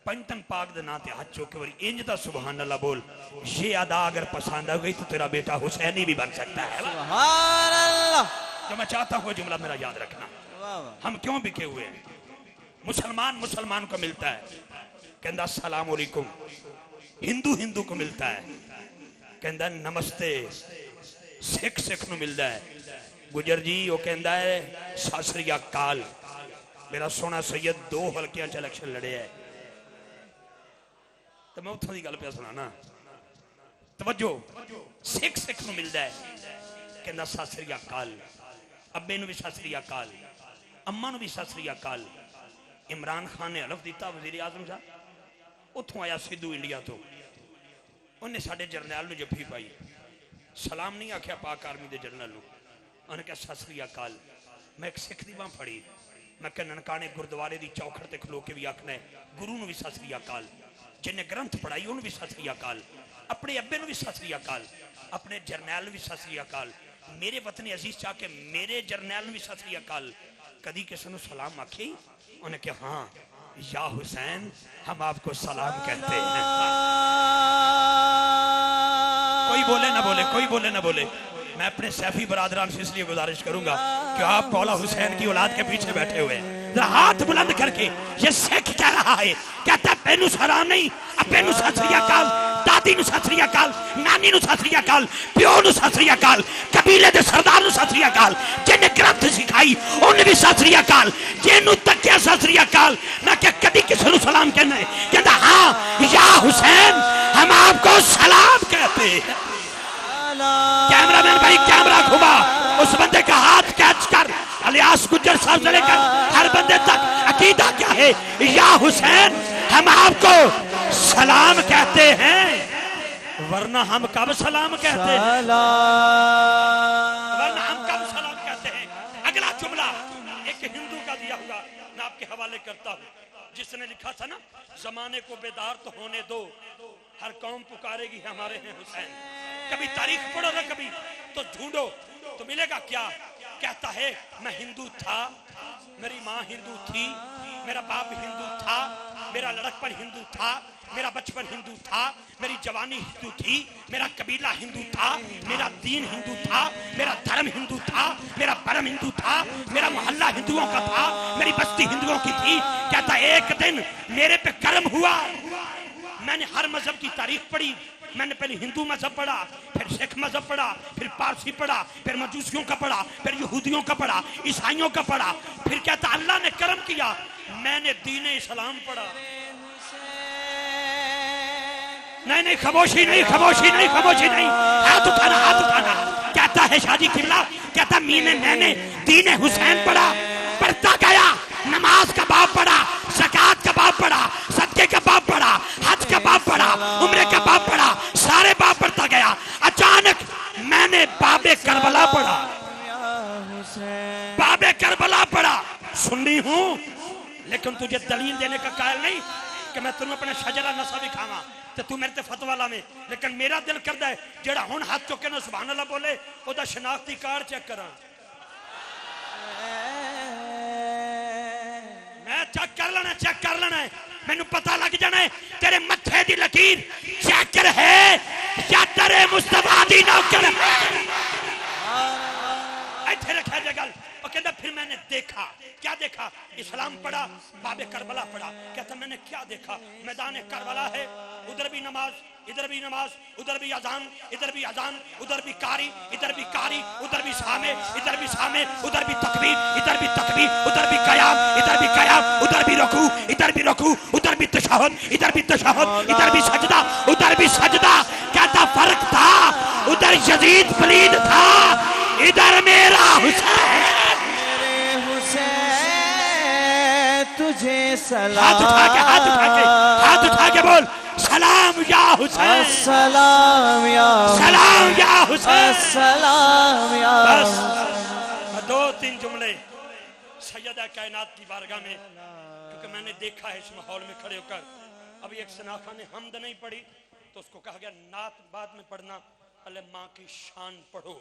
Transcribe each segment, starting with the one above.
पंचतन पाक दे नाम ते हाथ चौक के वरी इंज दा सुभान अल्लाह बोल। ये अदा अगर पसंद आ गई तो तेरा बेटा हुसैनी भी बन सकता है। सुभान अल्लाह। जो मैं चाहता हूँ जुमला मेरा याद रखना। हम क्यों बिके हुए हैं? मुसलमान मुसलमान को मिलता है कहता अस्सलाम वालेकुम, हिंदू हिंदू को मिलता है कहता नमस्ते, सिख सिख नूं मिलता है गुजर जी वो कहता है सत श्री अकाल। मेरा सोना सैयद 2 हल्कियां च इलेक्शन लड़े है तो मैं उथों की गल पे सुनाना। तवज्जो, सिख सिख नूं मिलता है कहता सत श्री अकाल, अब्बे नूं भी सत श्री अकाल, अम्मा नूं भी सत श्री अकाल। इमरान खान ने हलफ दिता वजीर आजम साहब, उथों आया सिद्धू इंडिया तो, उन्हें साडे जरनैल नूं जफ्फी पाई, सलाम नहीं आख्या पाक आर्मी दे जरनैल नूं, उन्हें कहा सत श्री अकाल। मैं एक सिख दी बांह फड़ी, मैं कहा ननकाने गुरुद्वारे दी चौखड़ ते खलो के भी आखना है गुरु नूं भी सत श्री अकाल, जिन्हें ग्रंथ पढ़ाई उन्होंने भी सत श्री अकाल, अपने अब्बे नूं भी सत श्री अकाल, अपने जरनैल नूं भी सत श्री अकाल, मेरे वतनी अजीज चाह के मेरे जरनैल नूं भी सत श्री अकाल। कदी किसी नूं सलाम आखी? उन्हें कहा हाँ या हुसैन हम आपको सलाम कहते हैं। कोई बोले ना बोले, कोई बोले ना बोले। मैं अपने सैफी बरादरान से इसलिए गुजारिश करूंगा कि आप मौला हुसैन की औलाद के पीछे बैठे हुए हैं, हाथ बुलंद करके ये सिख कह रहा है, कहता है बेनू सलाम नहीं, अब्बे सत श्री अकाल, दादी नूं सत श्री अकाल, नानी नूं सत श्री अकाल, प्यो नूं सत श्री अकाल, कबीले दे सरदार नूं सत श्री अकाल, जिन्हें ग्रंथ सिखाई उन्हें भी सत श्री अकाल, जिन्हों तकिया सत श्री अकाल। मैं क्या कभी किसी नूं सलाम कहना है? कहता हाँ या हुसैन हम आपको सलाम कहते हैं। कैमरामैन भाई कैमरा घुमा, उस बंदे का हाथ कैच कर, अलियास गुज्जर साहब से लेकर हर बंदे तक अकीदा क्या है? या हुसैन हम आपको सलाम कहते हैं, वरना हम कब सलाम कहते हैं? वरना हम कब सलाम कहते हैं? अगला जुमला एक हिंदू का दिया हुआ मैं आपके हवाले करता हूँ, जिसने लिखा था ना जमाने को बेदार तो होने दो, हर कौम पुकारेगी हमारे हैं हुसैन। कभी तारीख पढ़ो ना कभी तो ढूंढो तो मिलेगा क्या? कहता है मैं हिंदू था, मेरी माँ हिंदू थी, मेरा बाप हिंदू था, मेरा लड़कपन हिंदू था, मेरा बचपन हिंदू था, मेरी जवानी हिंदू थी, मेरा कबीला हिंदू था, मेरा दीन हिंदू था, मेरा धर्म हिंदू था, मेरा परम हिंदू था, मेरा मोहल्ला हिंदुओं का था, मेरी बस्ती हिंदुओं की थी। कहता एक दिन मेरे पे कर्म हुआ, मैंने हर मजहब की तारीख पढ़ी, मैंने पहले हिंदू मजहब पढ़ा, फिर सिख मजहब पढ़ा, फिर पारसी पढ़ा, फिर मजूसियों का पढ़ा, फिर यहूदियों का पढ़ा, ईसाइयों का पढ़ा, फिर कहता अल्लाह ने करम किया मैंने दीन इस्लाम पढ़ा। नहीं नहीं खामोशी नहीं, खामोशी नहीं, खामोशी नहीं, हाथ उठाना, हाथ उठाना। कहता है शादी किबला, कहता मैंने दीन हुसैन पढ़ा, पढ़ता गया, नमाज का बाब पढ़ा, ज़कात का बाब पढ़ा, सदके का बाब पढ़ा, हज का बाब पढ़ा, उम्रे का बाब पढ़ा, सारे बाब पढ़ता गया। अचानक मैंने बाबे करबला पढ़ा, बाबे करबला पढ़ा। सुन्नी हूं लेकिन तुझे दलील देने का कायल नहीं कि मैं तुम्हें अपने शजरा नसा भी खावा तो तू मेरे ते फतवा लावे, लेकिन मेरा दिल करदा है जेड़ा हुण हाथ चुके ना सुभान अल्लाह बोले ओदा शनाख्ती कार्ड चेक करा। मैं चेक कर लेना, चेक कर लेना है, मैनू पता लग जाना है तेरे मत्थे दी लकीर चेक है या तेरे मुस्तफा दी नौकर है। ऐसे रखा जगल और कहता फिर मैंने देखा, क्या देखा? इस्लाम पढ़ा, बाबे करबला पढ़ा। कहता मैंने क्या देखा? मैदान करबला है, उधर भी नमाज, इधर भी नमाज, उधर भी अजान, इधर भी अजान, उधर भी कारी, इधर भी कारी, उधर भी सामे, इधर भी सामे, उधर भी तकबीर, इधर भी तकबीर, उधर भी कयाम, इधर भी कयाम, उधर भी रुकू, इधर भी रुकू, उधर भी तशहुद, इधर भी तशहुद, इधर भी सजदा, उधर भी सजदा। कहता फर्क था, उधर यजीद पलीद था, इधर मेरा हुसैन। तुझे सलाम, हाथ उठा के, हाथ उठा के, हाथ उठा के बोल सलाम या हुसैन, सलाम या सलाम या हुसैन, सलाम या। बस 2-3 जुमले सैयदा कायनात की बारगाह में, क्योंकि मैंने देखा है इस माहौल में खड़े होकर। अभी एक सनाखा ने हमद नहीं पढ़ी तो उसको कहा गया नात बाद में पढ़ना, पहले माँ की शान पढ़ो।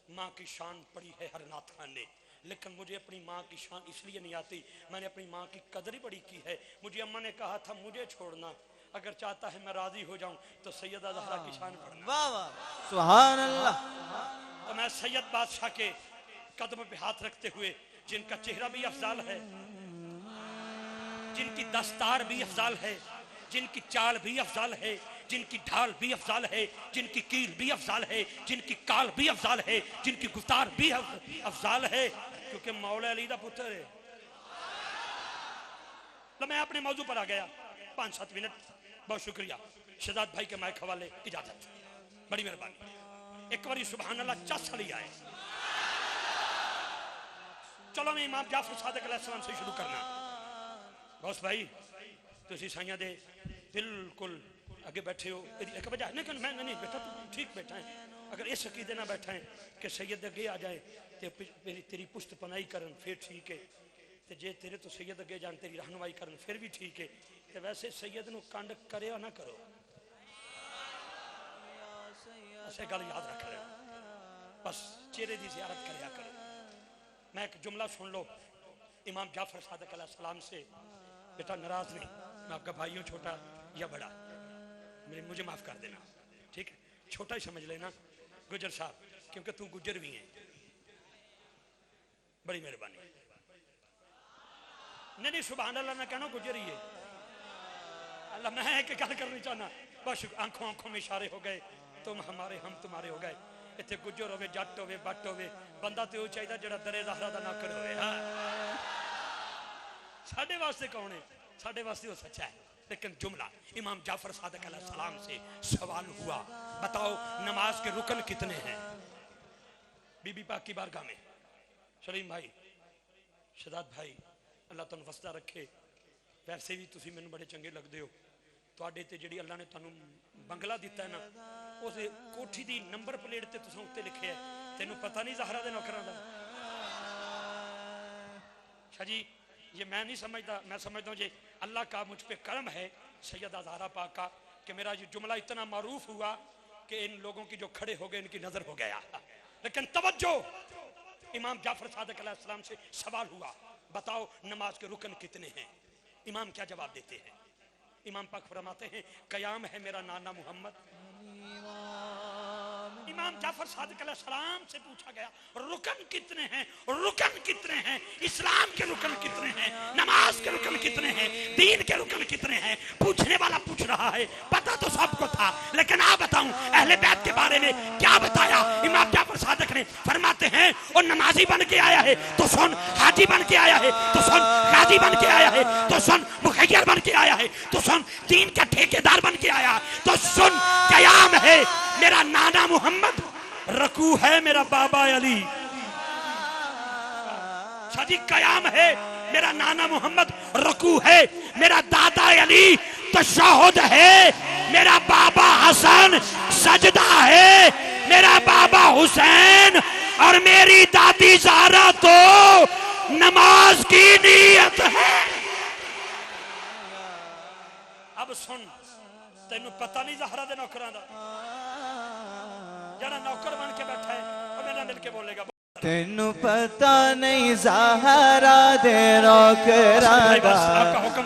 माँ की शान पढ़ी है हर नात खान ने, لیکن مجھے اپنی ماں کی شان اس لیے نہیں آتی، میں نے اپنی ماں کی قدر ہی بڑی کی ہے۔ مجھے اماں نے کہا تھا مجھے چھوڑنا، اگر چاہتا ہے میں راضی ہو جاؤں تو سیدہ زہرا کی شان پڑھنا۔ واہ واہ سبحان اللہ۔ تو میں سید بادشاہ کے قدم پہ ہاتھ رکھتے ہوئے، جن کا چہرہ بھی افضال ہے، جن کی دستار بھی افضال ہے، جن کی چال بھی افضال ہے، جن کی ڈھال بھی افضال ہے، جن کی کیل بھی افضال ہے، جن کی کال بھی افضال ہے، جن کی گفتار بھی افضال ہے، کیونکہ مولا علی دا پتر ہے۔ تو میں اپنے موضوع پر آ گیا، 5-7 منٹ، بہت شکریہ۔ شہزاد بھائی کے مائک حوالے اجازت، بڑی مہربانی۔ ایک باری سبحان اللہ چس علی آئے۔ چلو میں امام جعفر صادق علیہ السلام سے شروع کرنا۔ بوس بھائی تسی سائیاں دے بالکل آگے بیٹھے ہو، ایک وجہ نہیں، میں نہیں بیٹھا، تو ٹھیک بیٹھا ہے۔ اگر اس عقیدے نہ بیٹھا ہے کہ سید اگے آ جائے تے تیری پشت پناہی کرن پھر ٹھیک ہے، تے جے تیرے تو سید اگے جان تیری رہنمائی کرن پھر بھی ٹھیک ہے، تے ویسے سید نو کنڈ کرے نہ کرو، اسے گل یاد رکھ رہے بس چہرے دی زیارت کریا کرو۔ میں ایک جملہ سن لو امام جعفر صادق علیہ السلام سے، بیٹا ناراض نہیں، میں آپ کا بھائیوں چھوٹا یا بڑا، مجھے معاف کر دینا، ٹھیک ہے، چھوٹا ہی سمجھ لینا گجر صاحب، کیونکہ تو گجر بھی ہیں، بڑی مہربانی۔ نہیں سبحان اللہ نہ کہنا گجر ہی ہے، اللہ میں ایک گل کرنی چاہنا، بس آنکھوں میں اشارے ہو گئے، تم ہمارے ہم تمہارے ہو گئے، اتنے گجر ہوئے جٹ ہوئے بٹ ہوئے، بندہ تو وہ چاہیے جڑا درے زہرا دا نوکر ہوئے۔ ساڈے واسطے کون ہے؟ ساڈے واسطے وہ سچا ہے۔ لیکن جملہ امام جعفر صادق علیہ السلام سے سوال ہوا، بتاؤ نماز کے رکن کتنے ہیں؟ بی بی پاک کی بارگاہ میں سلیم بھائی، شہزاد بھائی، اللہ تنوں وسطہ رکھے، ویسے بھی تسی مینوں بڑے چنگے لگدے ہو، تواڈے تے جڑی اللہ نے تانوں بنگلہ دیتا ہے نا، اس کوٹھی دی نمبر پلیٹ تے تساں اوتے لکھے ہے، تینوں پتہ نہیں زہرا دے نوکراں دا؟ شاہ جی یہ میں نہیں سمجھتا، میں سمجھتا ہوں یہ اللہ کا مجھ پہ کرم ہے سیدہ زہرا پاک کا کہ میرا یہ جملہ اتنا معروف ہوا کہ ان لوگوں کی جو کھڑے ہو گئے ان کی نظر ہو گیا۔ لیکن توجہ، امام جعفر صادق علیہ السلام سے سوال ہوا، بتاؤ نماز کے رکن کتنے ہیں؟ امام کیا جواب دیتے ہیں؟ امام پاک فرماتے ہیں قیام ہے میرا نانا محمد۔ امام جعفر صادق علیہ السلام سے پوچھا گیا رکن کتنے ہیں؟ رکن کتنے ہیں؟ اسلام کے رکن کتنے ہیں؟ نماز کے رکن کتنے ہیں؟ دین کے رکن کتنے ہیں؟ پوچھنے والا پوچھ رہا ہے، پتہ تو سب کو تھا، لیکن آپ بتاؤں اہل بیت کے بارے میں کیا بتایا امام جعفر صادق نے؟ فرماتے ہیں وہ نمازی بن کے آیا ہے تو سن، حاجی بن کے آیا ہے تو سن، غازی بن کے آیا ہے تو سن، مخیر بن کے آیا ہے تو سن، دین کا ٹھیکیدار بن کے آیا تو سن، قیام ہے میرا نانا محمد، رکوع ہے میرا بابا علی۔ شادی قیام ہے میرا نانا محمد، رکوع ہے میرا دادا علی، تشہد ہے میرا بابا حسن، سجدہ ہے میرا بابا حسین، اور میری دادی زہرا تو نماز کی نیت ہے۔ اب سن، تینوں پتہ نہیں زہرا دے نوکراں دا؟ جڑا نوکر بن کے بیٹھا ہے وہ میرا مل کے بولے گا، تینوں پتہ نہیں زہرا دے نوکراں دا،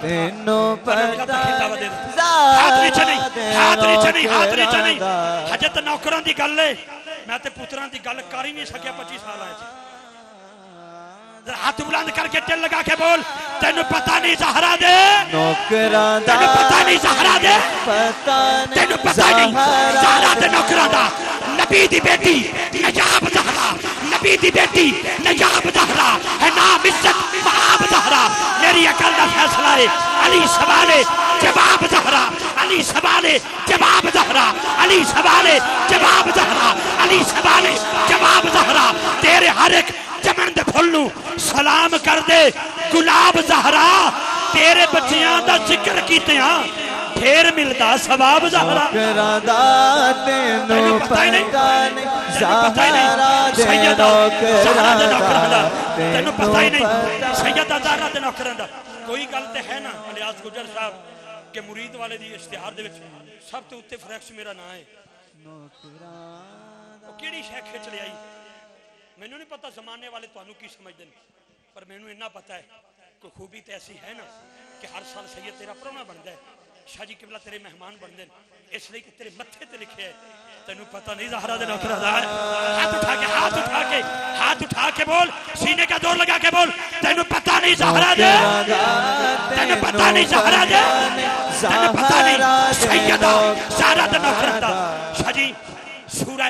تینوں پتہ ہاتھ نیچے نہیں، حجت نوکراں دی گل ہے، میں تے پتراں دی گل کر ہی نہیں سکیا، 25 سال آئے تھے۔ ہاتھ بلند کر کے دل لگا کے بول، تینوں پتہ نہیں زہرا دے نوکراں دا، تینوں پتہ نہیں زہرا دے، تینوں پتہ نہیں زہرا دے نوکراں دا۔ نبی دی بیٹی نجاب زہرا، نبی دی بیٹی نجاب زہرا ہے، نام عزت وہاب زہرا، میری عقل دا فیصلہ ہے، علی سوالے جواب زہرا، علی سوالے جواب زہرا، علی سوالے جواب زہرا، علی سوالے جواب زہرا، تیرے ہر ایک چمن دے پھلوں سلام کر دے گلاب زہرا، تیرے بچیاں دا ذکر کیتے ہاں پھر ملدا ثواب زہرا۔ نوکراں دا تینوں پتہ نہیں زہرا دے نوکراں دا، تینوں پتہ ہی نہیں سیدہ زہرا دے نوکراں دا۔ کوئی گل تے ہے نا الیاس گجر صاحب کہ مرید والے دی اشتہار دے وچ سب تو اوتے فلیکس میرا نام ہے، وہ کیڑی شے کھچ لے آئی؟ मैनू नहीं पता जमाने वाले तुहानू की समझते हैं, पर मैनू इन्ना पता है कोई खूबी तो ऐसी है ना कि हर साल सैयद तेरा प्राहुणा बनता है, शाह जी किबला तेरे मेहमान बनते हैं, इसलिए कि तेरे मत्थे ते लिखे है। तेनू पता नहीं ज़हरा दे नौकर दा है। हाथ उठा के बोल, सीने का जोर लगा के बोल, तेनू पता नहीं ज़हरा दे, तेनू पता नहीं ज़हरा दे, तेनू पता नहीं सैयदा ज़हरा दे नौकर दा। शाह जी सूरह